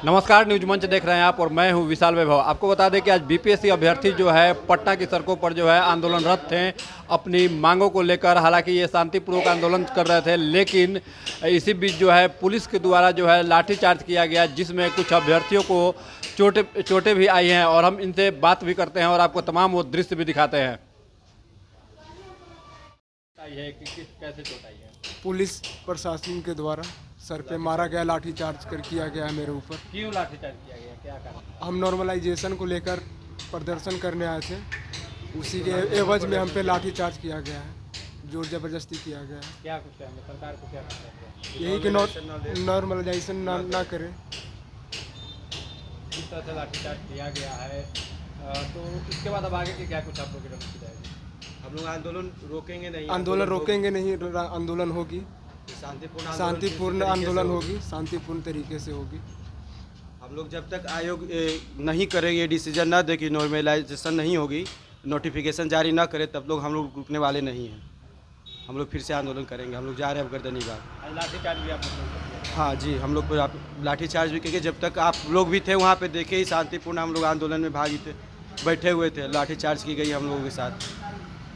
नमस्कार, न्यूज मंच देख रहे हैं आप और मैं हूं विशाल वैभव। आपको बता दें कि आज बीपीएससी अभ्यर्थी जो है पटना की सड़कों पर जो है आंदोलनरत थे अपनी मांगों को लेकर। हालांकि ये शांतिपूर्वक आंदोलन कर रहे थे, लेकिन इसी बीच जो है पुलिस के द्वारा जो है लाठीचार्ज किया गया, जिसमें कुछ अभ्यर्थियों को चोटें भी आई हैं और हम इनसे बात भी करते हैं और आपको तमाम वो दृश्य भी दिखाते हैं। कैसे चोट आई है? पुलिस प्रशासन के द्वारा सर पे मारा गया, लाठीचार्ज कर किया गया है मेरे ऊपर। क्यों लाठीचार्ज किया गया, क्या कारण? हम नॉर्मलाइजेशन को लेकर प्रदर्शन करने आए थे, उसी के एवज में हम पे लाठीचार्ज किया गया है, जोर जबरदस्ती किया गया है। क्या कुछ कहेंगे सरकार को, क्या कहेंगे? यही कि नॉर्मलाइजेशन ना करें। इस तरह से लाठीचार्ज किया गया है, तो इसके बाद अब आगे की क्या कुछ आप लोग की रणनीति रहेगी? हम लोग आंदोलन रोकेंगे नहीं। आंदोलन होगी, शांतिपूर्ण आंदोलन होगी, शांतिपूर्ण तरीके से होगी। हम लोग जब तक आयोग नहीं करेंगे, डिसीजन ना दे कि नॉर्मलाइजेशन नहीं होगी, नोटिफिकेशन जारी ना करे, तब लोग हम लोग रुकने वाले नहीं हैं। हम लोग फिर से आंदोलन करेंगे। हम लोग जा रहे हैं अब गर्दनी बाग। लाठीचार्ज भी आप लोग? हाँ जी, हम लोग पर आप लाठीचार्ज भी करेंगे। जब तक आप लोग भी थे वहाँ पे देखे ही, शांतिपूर्ण हम लोग आंदोलन में भागी थे, बैठे हुए थे, लाठीचार्ज की गई हम लोगों के साथ।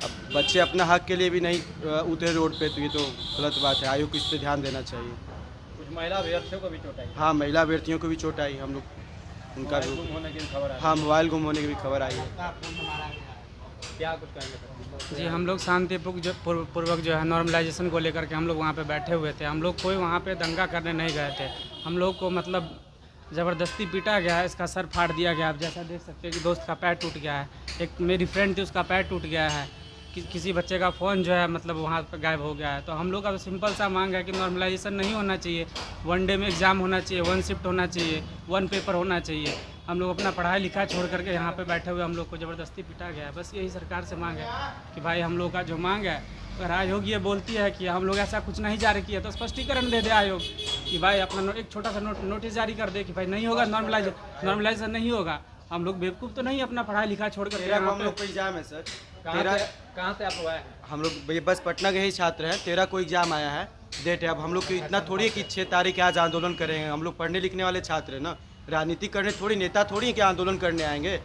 अब बच्चे अपना हक के लिए भी नहीं उतरे रोड पे, तो ये तो गलत बात है। आयोग को इस पर ध्यान देना चाहिए। कुछ महिला अभ्यर्थियों को भी चोट आई? हाँ, महिला अभ्यर्थियों को भी चोट आई। हम लोग उनका गुम होने की खबर आई? हाँ, मोबाइल गुम होने की भी खबर आई है। क्या कुछ कहेंगे? जी, हम लोग शांतिपूर्वक जो है नॉर्मलाइजेशन को लेकर के हम लोग वहाँ पे बैठे हुए थे। हम लोग कोई वहाँ पे दंगा करने नहीं गए थे। हम लोग को मतलब ज़बरदस्ती पीटा गया है, इसका सर फाड़ दिया गया। आप जैसा देख सकते हैं कि दोस्त का पैर टूट गया है, एक मेरी फ्रेंड थी उसका पैर टूट गया है, किसी बच्चे का फ़ोन जो है मतलब वहाँ पर गायब हो गया है। तो हम लोग का सिंपल सा मांग है कि नॉर्मलाइजेशन नहीं होना चाहिए, 1 डे में एग्ज़ाम होना चाहिए, 1 शिफ्ट होना चाहिए, 1 पेपर होना चाहिए। हम लोग अपना पढ़ाई लिखा छोड़ करके यहाँ पे बैठे हुए हम लोग को ज़बरदस्ती पीटा गया है। बस यही सरकार से मांग है कि भाई हम लोग का जो मांग है, अगर आयोग ये बोलती है कि हम लोग ऐसा कुछ नहीं जारी किया, तो स्पष्टीकरण दे दे आयोग कि भाई अपना एक छोटा सा नोटिस जारी कर दे कि भाई नहीं होगा, नॉर्मलाइजेशन नहीं होगा। हम लोग बेवकूफ़ तो नहीं अपना पढ़ाई लिखा छोड़ कर। हम लोग को एग्जाम है सर। कहाँ से आप लोग आए? हम लोग बस पटना के ही छात्र हैं। 13 को एग्जाम आया है, डेट है। अब हम लोग को इतना थोड़ी है कि 6 तारीख आज आंदोलन करेंगे। हम लोग पढ़ने लिखने वाले छात्र हैं ना, राजनीति करने थोड़ी, नेता थोड़ी है कि आंदोलन करने आएंगे।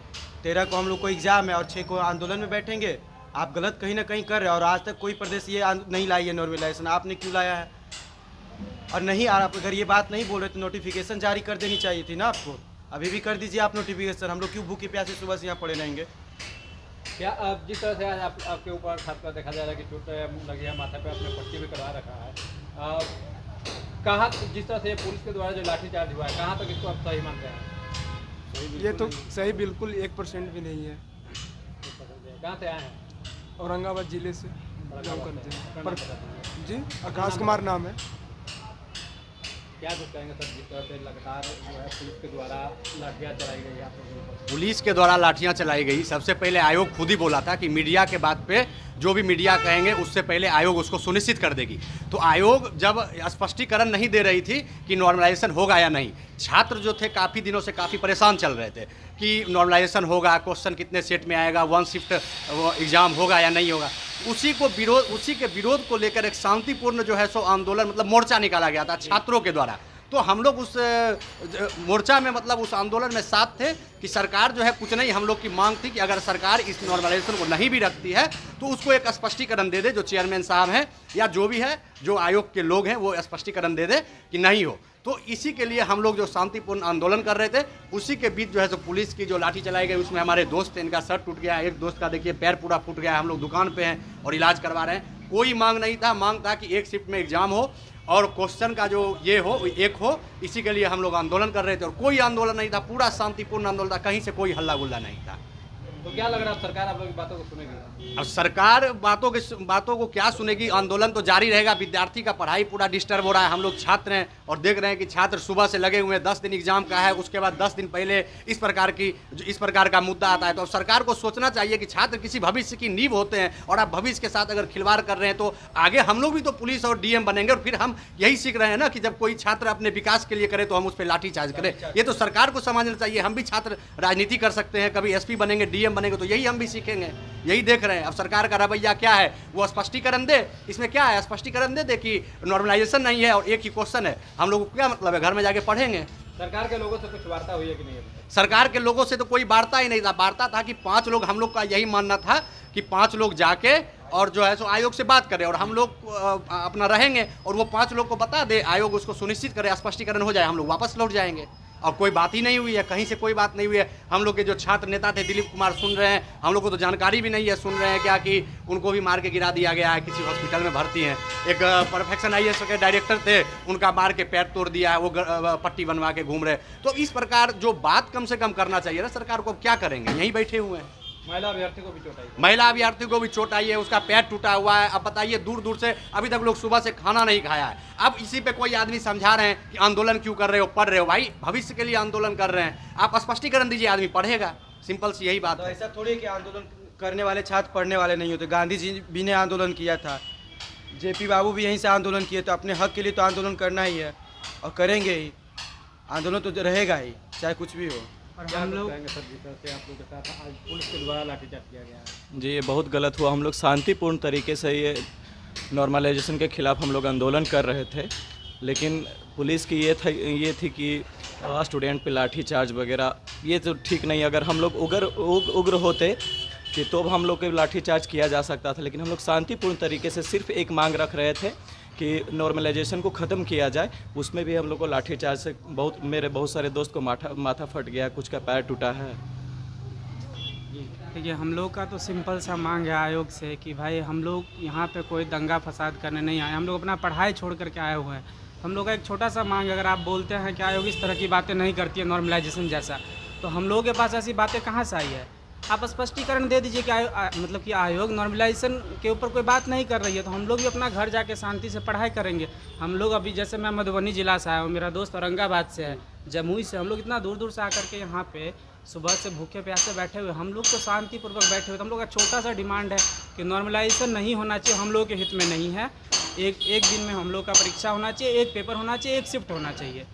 13 को हम लोग को एग्जाम है और 6 को आंदोलन में बैठेंगे। आप गलत कहीं ना कहीं कर रहे हैं और आज तक कोई प्रदेश ये नहीं लाई है नॉर्मलाइजेशन। आपने क्यों लाया है? और नहीं, आप अगर ये बात नहीं बोल रहे तो नोटिफिकेशन जारी कर देनी चाहिए थी ना आपको। अभी भी कर दीजिए आप नोटिफिकेशन। हम लोग क्यों भूखे प्यासे सुबह से यहाँ पड़े रहेंगे? क्या जिस तरह से आज आपके ऊपर छात्र देखा जा रहा है कि चोट लगी है, माथा पे आपने पट्टी भी करवा रखा है, कहाँ जिस तरह से पुलिस के द्वारा जो लाठीचार्ज हुआ है, कहाँ तक इसको आप सही मानते हैं? ये तो सही बिल्कुल 1% भी नहीं है। कहाँ से आए हैं? औरंगाबाद जिले से काम करते हैं जी। आकाश कुमार नाम है। क्या कुछ कहेंगे सर, जिस तरह से लगातार जो है पुलिस के द्वारा लाठियाँ चलाई गई आप लोगों पर? पुलिस के द्वारा लाठियां चलाई गई। सबसे पहले आयोग खुद ही बोला था कि मीडिया के बात पे जो भी मीडिया कहेंगे उससे पहले आयोग उसको सुनिश्चित कर देगी। तो आयोग जब स्पष्टीकरण नहीं दे रही थी कि नॉर्मलाइजेशन होगा या नहीं, छात्र जो थे काफ़ी दिनों से काफ़ी परेशान चल रहे थे कि नॉर्मलाइजेशन होगा, क्वेश्चन कितने सेट में आएगा, 1 शिफ्ट एग्ज़ाम होगा या नहीं होगा। उसी के विरोध को लेकर एक शांतिपूर्ण जो है सो आंदोलन मतलब मोर्चा निकाला गया था छात्रों के द्वारा। तो हम लोग उस मोर्चा में मतलब उस आंदोलन में साथ थे कि सरकार जो है कुछ नहीं, हम लोग की मांग थी कि अगर सरकार इस नॉर्मलाइजेशन को नहीं भी रखती है तो उसको एक स्पष्टीकरण दे दे, जो चेयरमैन साहब हैं या जो भी है, जो आयोग के लोग हैं, वो स्पष्टीकरण दे दे कि नहीं हो। तो इसी के लिए हम लोग जो शांतिपूर्ण आंदोलन कर रहे थे, उसी के बीच जो है सो पुलिस की जो लाठी चलाई गई, उसमें हमारे दोस्त थे, इनका सर टूट गया, एक दोस्त का देखिए पैर पूरा फूट गया। हम लोग दुकान पे हैं और इलाज करवा रहे हैं। कोई मांग नहीं था, मांग था कि 1 शिफ्ट में एग्जाम हो और क्वेश्चन का जो ये हो एक हो। इसी के लिए हम लोग आंदोलन कर रहे थे और कोई आंदोलन नहीं था, पूरा शांतिपूर्ण आंदोलन था, कहीं से कोई हल्ला गुल्ला नहीं था। तो क्या लग रहा है सरकार आप लोगों की बातों को सुनेगी? अब सरकार बातों को क्या सुनेगी? आंदोलन तो जारी रहेगा। विद्यार्थी का पढ़ाई पूरा डिस्टर्ब हो रहा है। हम लोग छात्र हैं और देख रहे हैं कि छात्र सुबह से लगे हुए हैं। 10 दिन एग्जाम का है, उसके बाद 10 दिन पहले इस प्रकार का मुद्दा आता है। तो अब सरकार को सोचना चाहिए कि छात्र किसी भविष्य की नींव होते हैं और आप भविष्य के साथ अगर खिलवाड़ कर रहे हैं तो आगे हम लोग भी तो पुलिस और डीएम बनेंगे। और फिर हम यही सीख रहे हैं ना कि जब कोई छात्र अपने विकास के लिए करे तो हम उस पर लाठीचार्ज करें। ये तो सरकार को समझना चाहिए। हम भी छात्र राजनीति कर सकते हैं, कभी एसपी बनेंगे, डीएम बनेंगे, तो यही हम भी सीखेंगे। यही देख रहे हैं। अब सरकार का रवैया क्या है, वो स्पष्टीकरण दे। इसमें क्या है, स्पष्टीकरण दे कि नॉर्मलाइजेशन नहीं है और एक ही क्वेश्चन है। हम लोग को क्या मतलब है, घर में जाके पढ़ेंगे। सरकार के लोगों से कुछ वार्ता हुई है कि नहीं अभी तक? सरकार के लोगों से तो कोई वार्ता ही नहीं था। वार्ता था कि 5 लोग, हम लोग का यही मानना था कि 5 लोग जाके और जो है सो आयोग से बात करें और हम लोग अपना रहेंगे और वो 5 लोग को बता दे, आयोग उसको सुनिश्चित करे, स्पष्टीकरण हो जाए, हम लोग वापस लौट जाएंगे। और कोई बात ही नहीं हुई है, कहीं से कोई बात नहीं हुई है। हम लोग के जो छात्र नेता थे दिलीप कुमार सुन रहे हैं, हम लोग को तो जानकारी भी नहीं है, सुन रहे हैं क्या कि उनको भी मार के गिरा दिया गया है, किसी हॉस्पिटल में भर्ती हैं। एक परफेक्शन IAS के डायरेक्टर थे, उनका मार के पैर तोड़ दिया है, वो पट्टी बनवा के घूम रहे। तो इस प्रकार जो बात कम से कम करना चाहिए ना सरकार को, क्या करेंगे, यहीं बैठे हुए हैं। महिला अभ्यर्थी को भी चोट आई है। महिला अभ्यर्थी को भी चोट आई है, उसका पैर टूटा हुआ है। अब बताइए, दूर दूर से अभी तक लोग सुबह से खाना नहीं खाया है। अब इसी पे कोई आदमी समझा रहे हैं कि आंदोलन क्यों कर रहे हो, पढ़ रहे हो। भाई भविष्य के लिए आंदोलन कर रहे हैं, आप स्पष्टीकरण दीजिए, आदमी पढ़ेगा। सिंपल सी यही बात तो है। ऐसा थोड़ी है कि आंदोलन करने वाले छात्र पढ़ने वाले नहीं होते। गांधी जी भी ने आंदोलन किया था, JP बाबू भी यहीं से आंदोलन किए। तो अपने हक के लिए तो आंदोलन करना ही है और करेंगे ही। आंदोलन तो रहेगा ही, चाहे कुछ भी हो। और क्या हम लोग बताएंगे सर, जिस तरह से आप लोग के साथ आज पुलिस के द्वारा लाठीचार्ज किया गया है? जी, ये बहुत गलत हुआ। हम लोग शांतिपूर्ण तरीके से ये नॉर्मलाइजेशन के खिलाफ हम लोग आंदोलन कर रहे थे, लेकिन पुलिस की ये थी कि स्टूडेंट पे लाठी चार्ज वगैरह, ये तो ठीक नहीं। अगर हम लोग उग्र होते कि तो हम लोग के लाठी चार्ज किया जा सकता था, लेकिन हम लोग शांतिपूर्ण तरीके से सिर्फ एक मांग रख रहे थे कि नॉर्मलाइजेशन को ख़त्म किया जाए। उसमें भी हम लोग को लाठी चार्ज से मेरे बहुत सारे दोस्त को माथा फट गया, कुछ का पैर टूटा है। देखिए, हम लोग का तो सिंपल सा मांग है आयोग से कि भाई हम लोग यहाँ पे कोई दंगा फसाद करने नहीं आए, हम लोग अपना पढ़ाई छोड़ करके आए हुए हैं। हम लोग का एक छोटा सा मांग, अगर आप बोलते हैं कि आयोग इस तरह की बातें नहीं करती है नॉर्मलाइजेशन जैसा, तो हम लोगों के पास ऐसी बातें कहाँ से आई है? आप स्पष्टीकरण दे दीजिए कि मतलब कि आयोग नॉर्मलाइजेशन के ऊपर कोई बात नहीं कर रही है, तो हम लोग भी अपना घर जाके शांति से पढ़ाई करेंगे। हम लोग अभी जैसे मैं मधुबनी जिला से आया हूँ, मेरा दोस्त औरंगाबाद से है, जमुई से, हम लोग इतना दूर दूर से आकर के यहाँ पे सुबह से भूखे प्यासे बैठे हुए। हम लोग तो शांतिपूर्वक बैठे हुए। तो हम लोग का छोटा सा डिमांड है कि नॉर्मलाइजेशन नहीं होना चाहिए, हम लोग के हित में नहीं है। एक दिन में हम लोग का परीक्षा होना चाहिए, एक पेपर होना चाहिए, एक शिफ्ट होना चाहिए।